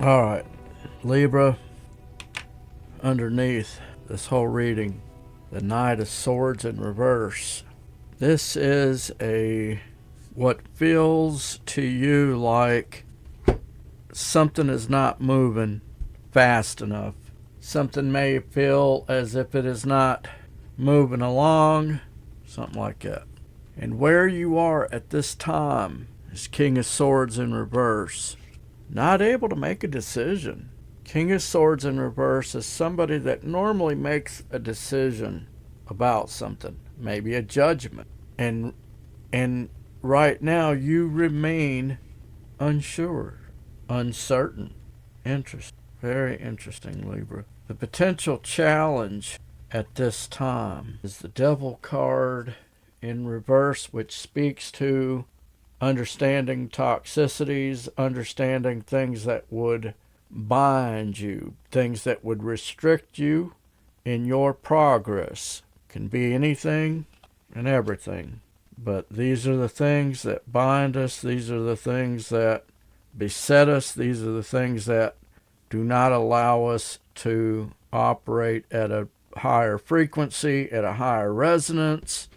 All right, Libra, underneath this whole reading, the Knight of Swords in reverse. This is what feels to you like something is not moving fast enough. Something may feel as if it is not moving along, something like that. And where you are at this time is King of Swords in reverse. Not able to make a decision. King of Swords in reverse is somebody that normally makes a decision about something, maybe a judgment. And right now you remain unsure, uncertain. Interesting. Very interesting, Libra. The potential challenge at this time is the Devil card in reverse, which speaks to understanding toxicities, understanding things that would bind you, things that would restrict you in your progress. Can be anything and everything. But these are the things that bind us. These are the things that beset us. These are the things that do not allow us to operate at a higher frequency, at a higher resonance.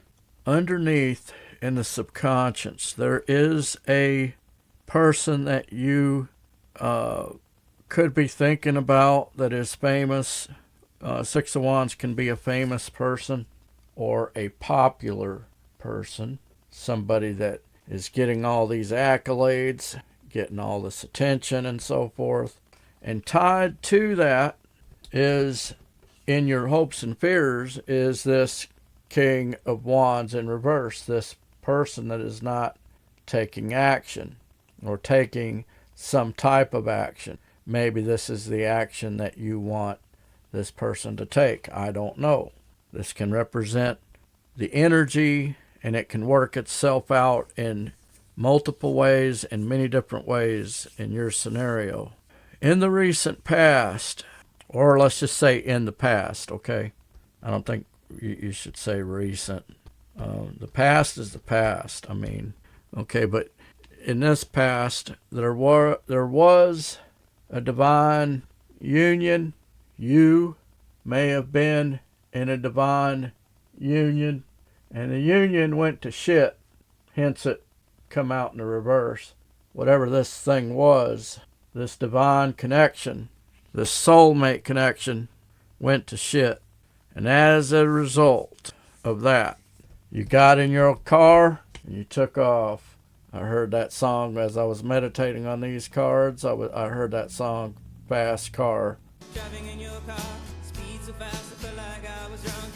Underneath in the subconscious, there is a person that you could be thinking about that is famous. Six of Wands can be a famous person or a popular person, somebody that is getting all these accolades, getting all this attention and so forth. And tied to that is, in your hopes and fears, is this King of Wands in reverse, this person that is not taking action or taking some type of action. Maybe this is the action that you want this person to take. I don't know. This can represent the energy, and it can work itself out in multiple ways, in many different ways in your scenario. In the recent past, or let's just say in the past, okay? I don't think you should say recent. The past is the past. I mean, okay, but in this past, there was a divine union. You may have been in a divine union, and the union went to shit, hence it come out in the reverse. Whatever this thing was, this divine connection, this soulmate connection, went to shit. And as a result of that, you got in your car and you took off. I heard that song as I was meditating on these cards. I heard that song, Fast Car. Driving in your car, speed so fast I felt like I was drunk.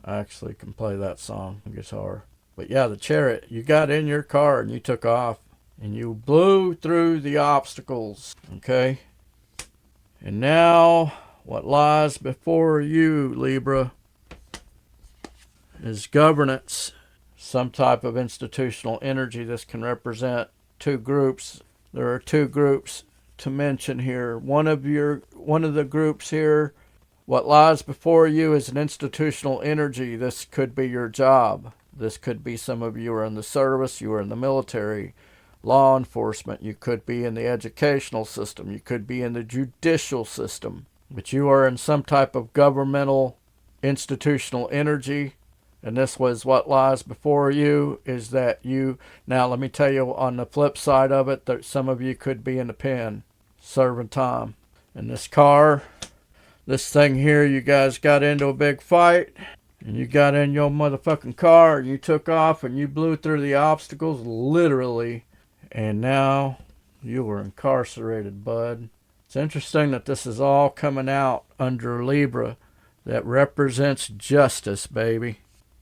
I actually can play that song on guitar. But yeah, the Chariot, you got in your car and you took off and you blew through the obstacles, okay? And now what lies before you, Libra, is governance, some type of institutional energy. This can represent two groups. There are two groups to mention here. One of the groups here, what lies before you is an institutional energy. This could be your job. This could be some of you are in the service, you are in the military, law enforcement, you could be in the educational system, you could be in the judicial system, but you are in some type of governmental institutional energy. And this was what lies before you, is that you, now let me tell you on the flip side of it, that some of you could be in the pen, serving time. In this car, this thing here, you guys got into a big fight, and you got in your motherfucking car, and you took off, and you blew through the obstacles, literally, and now you were incarcerated, bud. It's interesting that this is all coming out under Libra. That represents justice, baby.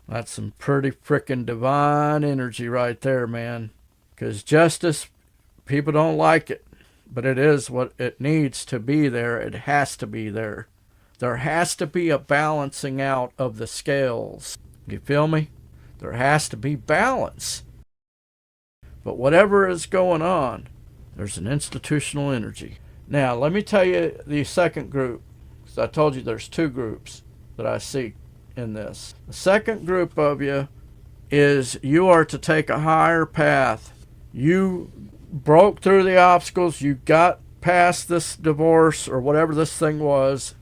That's some pretty frickin' divine energy right there, man. Because justice, people don't like it. But it is what it needs to be there. It has to be there. There has to be a balancing out of the scales. You feel me? There has to be balance. But whatever is going on, there's an institutional energy. Now, let me tell you the second group. Because I told you there's two groups that I see in this. The second group of you is you are to take a higher path. You broke through the obstacles. You got past this divorce or whatever this thing was,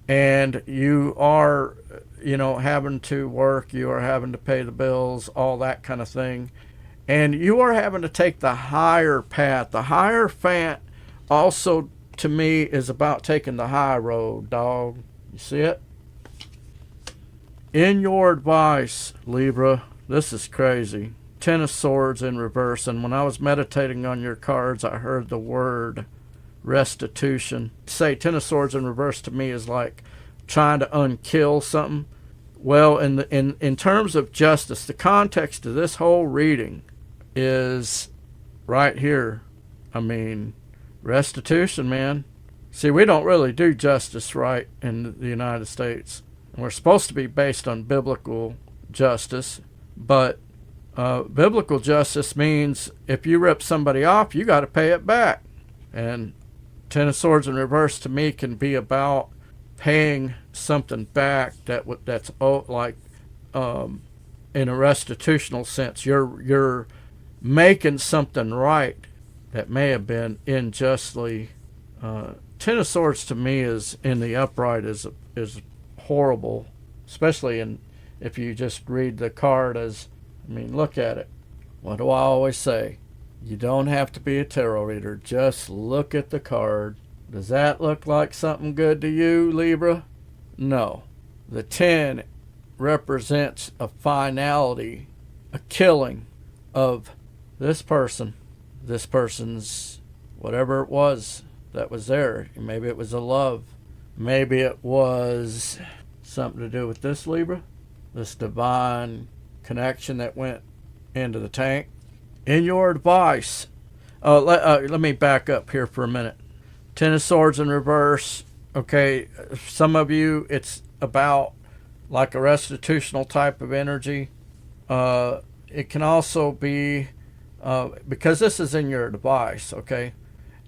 and you are, having to work, you are having to pay the bills, all that kind of thing, and you are having to take the higher path. The higher path also, to me, is about taking the high road, dog. You see it? In your advice, Libra, this is crazy. Ten of Swords in reverse, and when I was meditating on your cards, I heard the word restitution. Say Ten of Swords in reverse to me is like trying to unkill something. Well, in terms of justice, the context of this whole reading is right here. I mean, restitution, man. See, we don't really do justice right in the United States. We're supposed to be based on biblical justice, but biblical justice means if you rip somebody off, you got to pay it back. And Ten of Swords in reverse to me can be about paying something back that's like in a restitutional sense. You're making something right that may have been unjustly. Ten of Swords to me is in the upright is horrible, especially if you just read the card as. I mean, look at it. What do I always say? You don't have to be a tarot reader. Just look at the card. Does that look like something good to you, Libra? No. The 10 represents a finality, a killing of this person, this person's whatever it was that was there. Maybe it was a love. Maybe it was something to do with this, Libra. This divine connection that went into the tank. In your advice, let me back up here for a minute. Ten of Swords in reverse. Okay, some of you, it's about like a restitutional type of energy. It can also be, because this is in your advice, okay,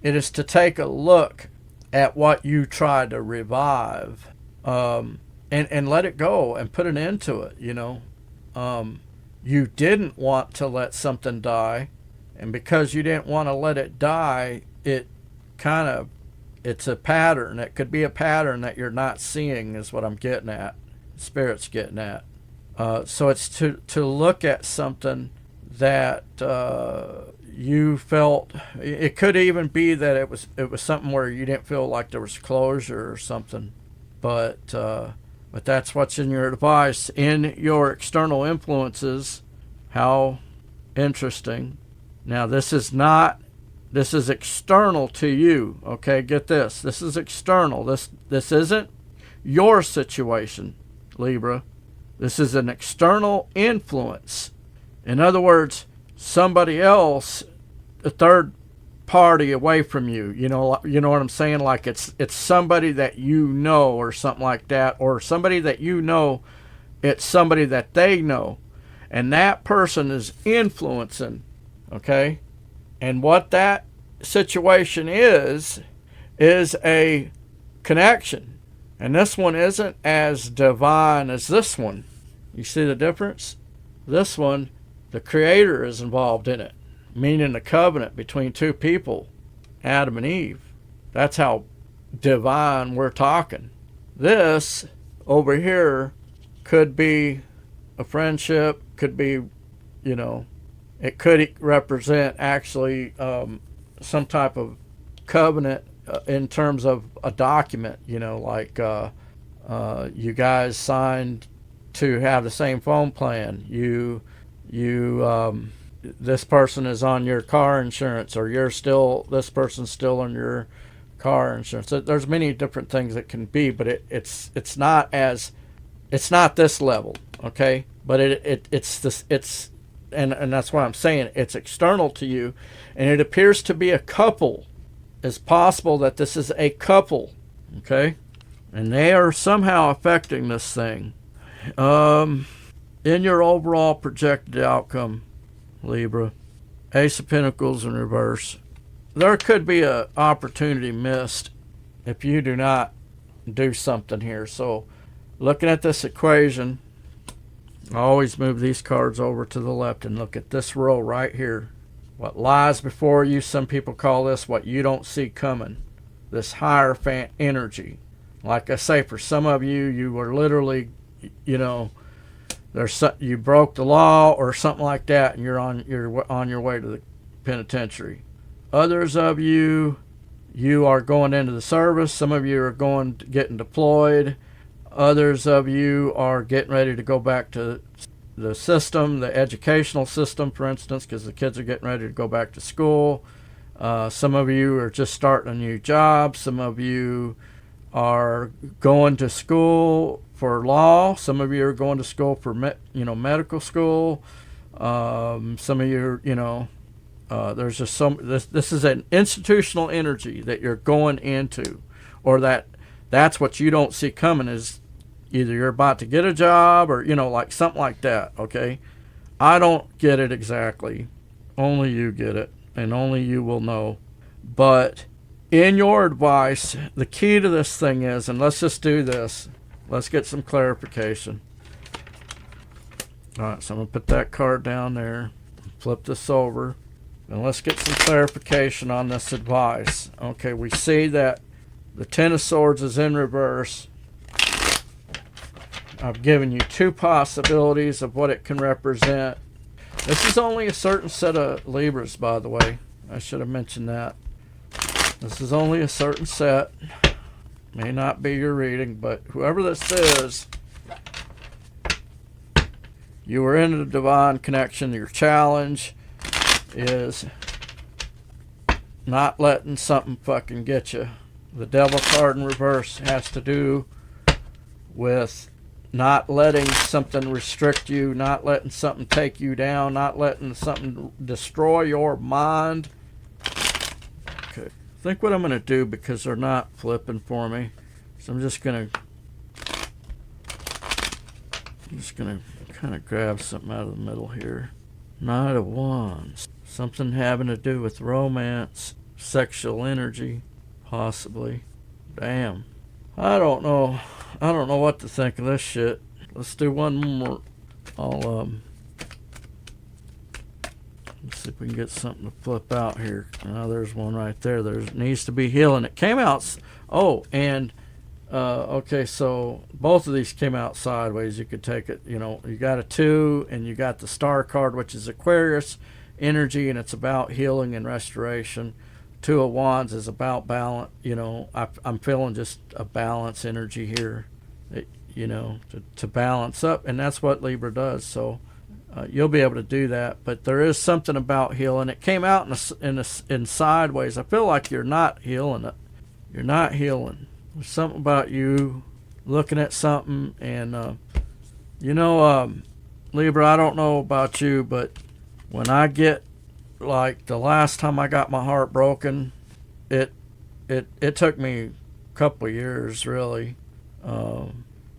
it is to take a look at what you tried to revive, and let it go and put an end to it, you didn't want to let something die, and because you didn't want to let it die, it's a pattern. It could be a pattern that you're not seeing is what I'm getting at. Spirit's getting at. So it's to look at something that you felt. It could even be that it was something where you didn't feel like there was closure or something, but that's what's in your advice. In your external influences, how interesting. Now, this is external to you, okay? Get this. This is external. This isn't your situation, Libra. This is an external influence. In other words, somebody else, a third party away from you. You know what I'm saying? Like it's somebody that you know or something like that, or somebody that you know, it's somebody that they know, and that person is influencing, okay? And what that situation is a connection, and this one isn't as divine as this one. You see the difference? This one, the Creator is involved in it, meaning a covenant between two people, Adam and Eve. That's how divine we're talking. This over here could be a friendship, could be, it could represent actually some type of covenant in terms of a document, like you guys signed to have the same phone plan. This person is on your car insurance, or this person's still on your car insurance. There's many different things it can be, but it's not this level, okay? But and that's why I'm saying it's external to you, and it appears to be a couple. It's possible that this is a couple, okay? And they are somehow affecting this thing. In your overall projected outcome, Libra, Ace of Pentacles in reverse. There could be an opportunity missed if you do not do something here. So looking at this equation, I always move these cards over to the left and look at this row right here. what lies before you. Some people call this what you don't see coming. This Hierophant energy. Like I say, for some of you, you were literally, you know, you broke the law or something like that, and you're on your way to the penitentiary. Others of you, you are going into the service. Some of you are getting deployed. Others of you are getting ready to go back to the system, the educational system, for instance, because the kids are getting ready to go back to school. Some of you are just starting a new job. Some of you are going to school for law. Some of you are going to school for medical school. Some of you, there's just this is an institutional energy that you're going into, or that's what you don't see coming, is either you're about to get a job or like something like that. Okay, I don't get it exactly, only you get it, and only you will know. But in your advice, the key to this thing is, and let's just do this, let's get some clarification. All right, so I'm going to put that card down there, flip this over, and let's get some clarification on this advice. Okay, we see that the Ten of Swords is in reverse. I've given you two possibilities of what it can represent. This is only a certain set of Libras, by the way. I should have mentioned that. This is only a certain set. May not be your reading, but whoever this is, you were in a divine connection. Your challenge is not letting something fucking get you. The Devil card in reverse has to do with not letting something restrict you, not letting something take you down, not letting something destroy your mind. Okay, I think what I'm going to do, because they're not flipping for me, so I'm just going to kind of grab something out of the middle here. Knight of Wands. Something having to do with romance, sexual energy, possibly. Damn. I don't know what to think of this shit. Let's do one more. Let's see if we can get something to flip out here. Oh, there's one right there. There needs to be healing. It came out. Oh, and okay, so both of these came out sideways. You could take it. You got a 2, and you got the Star card, which is Aquarius energy, and it's about healing and restoration. 2 of Wands is about balance. I'm feeling just a balance energy here, to balance up, and that's what Libra does. So you'll be able to do that. But there is something about healing. It came out in sideways. I feel like you're not healing it. You're not healing. There's something about you looking at something, and Libra, I don't know about you, but when I get, like, the last time I got my heart broken, it took me a couple of years, really.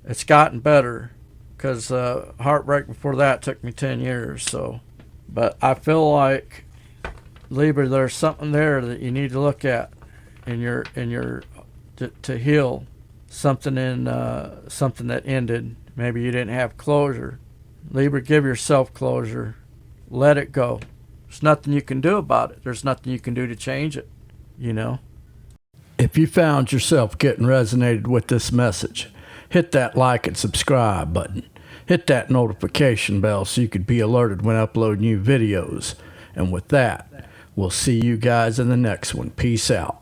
It's gotten better, because heartbreak before that took me 10 years. So, but I feel like, Libra, there's something there that you need to look at in your to heal something something that ended. Maybe you didn't have closure. Libra, give yourself closure. Let it go. There's nothing you can do about it. There's nothing you can do to change it, If you found yourself getting resonated with this message, hit that like and subscribe button. Hit that notification bell so you could be alerted when I upload new videos. And with that, we'll see you guys in the next one. Peace out.